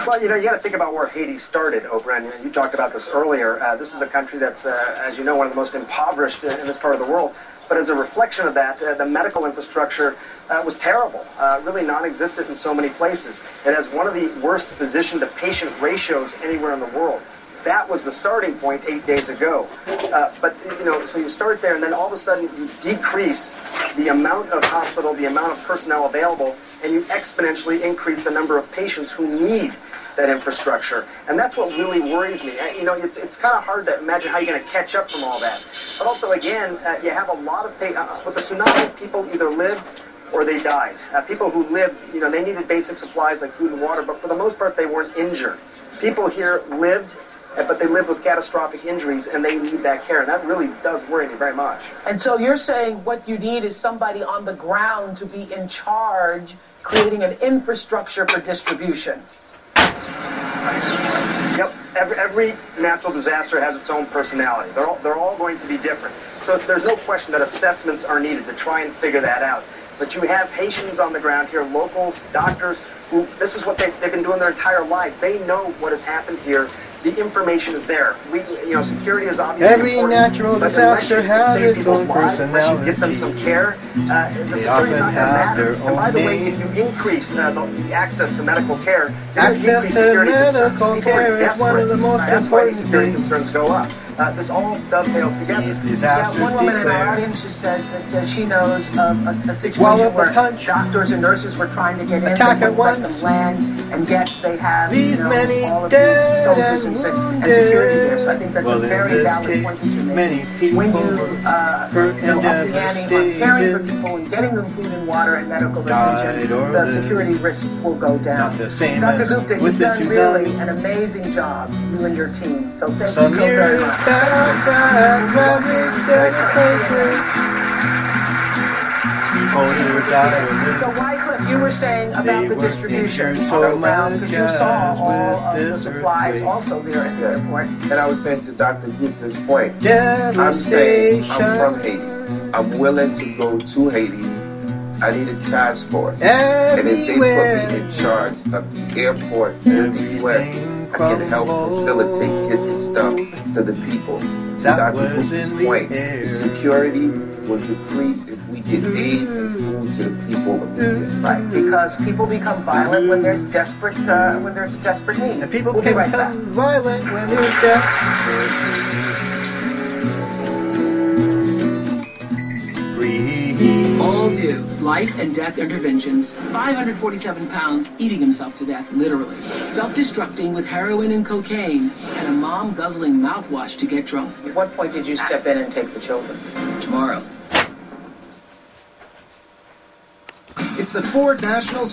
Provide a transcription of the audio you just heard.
Well, you got to think about where Haiti started, Oprah, and you talked about this earlier. This is a country that's, as you know, one of the most impoverished in this part of the world. But as a reflection of that, the medical infrastructure was terrible, really non-existent in so many places. It has one of the worst physician-to-patient ratios anywhere in the world. That was the starting point 8 days ago. But, so you start there, and then all of a sudden you decrease the amount of hospital, the amount of personnel available, and you exponentially increase the number of patients who need that infrastructure. And that's what really worries me. It's kind of hard to imagine how you're going to catch up from all that. But also, again, you have a lot of, with the tsunami, people either lived or they died. People who lived, they needed basic supplies like food and water, but for the most part, they weren't injured. People here lived, but they lived with catastrophic injuries, and they need that care. And that really does worry me very much. And so you're saying what you need is somebody on the ground to be in charge, creating an infrastructure for distribution. Yep. Every natural disaster has its own personality. They're all going to be different. So there's no question that assessments are needed to try and figure that out. But you have Haitians on the ground here, locals, doctors, who this is what they've been doing their entire lives. They know what has happened here. The information is there. Security is obviously every important, natural disaster has its own personality. Get them some care. They often have their own and by the way, if you increase the access to medical care, access to medical care is one of the most important things. Concerns go up. This all dovetails together. These disasters one woman in our audience just says that she knows of a situation where doctors and nurses were trying to get in, attack at once, land, and yet they have leave many all of dead and wounded. security there. So I think that's well, a very valid case, point that you make. many people when you hurt and up the ante on caring for people and getting them food and water and medical attention, the security risks will go down. Not the same Dr. as Gupta, with you've done really an amazing job, you and your team. So thank you so very much. Back at public places, people who died or lived. So Wycliffe, you were saying about the distribution so much because you saw as all with of the this supplies earthquake. also there at the airport. And I was saying to Dr. Gupta's point, I'm Devastation. saying I'm from Haiti. I'm willing to go to Haiti. I need a task force. Everywhere. And if they put me in charge of the airport in the U.S., I can help facilitate getting stuff to the people. That was in the point. air. Security will decrease if we get aid and food to the people. Right, because people become violent when there's desperate need. And people can become violent when there's desperate greed. All new life and death interventions. 547 pounds, eating himself to death, literally. Self-destructing with heroin and cocaine, and a mom guzzling mouthwash to get drunk. At what point did you step in and take the children? Tomorrow. It's the Ford National